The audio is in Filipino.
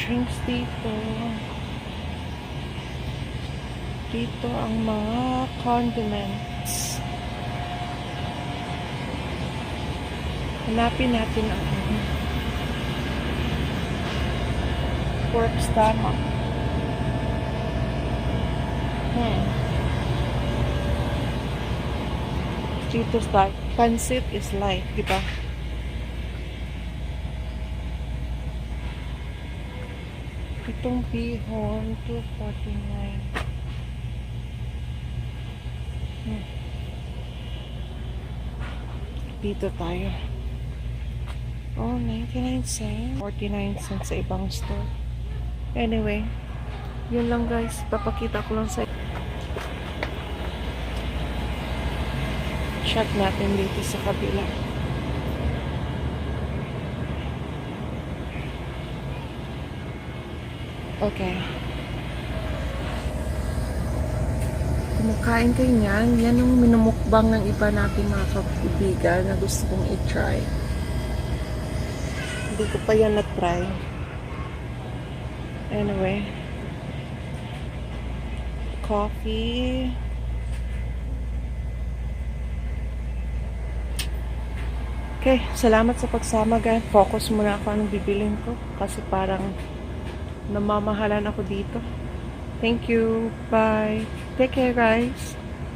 drinks dito. Dito ang mga condiments. Hanapin natin ang pork stomach. Dito's light. Pancit is light, di ba? Itong bihon, $2.49. Dito tayo. Oh, 99 cents. 49 cents sa ibang store. Anyway, yun lang guys. Papakita ko lang sa check natin dito sa kabila. Okay. Kumakain kayo niyan. Yan yung minumukbang ng iba natin mga kaibigan na gusto kong i-try. Hindi ko pa yan na-try. Anyway. Coffee. Okay, salamat sa pagsama guys. Focus muna ako anong bibilin ko. Kasi parang namamahalan ako dito. Thank you. Bye. Take care guys.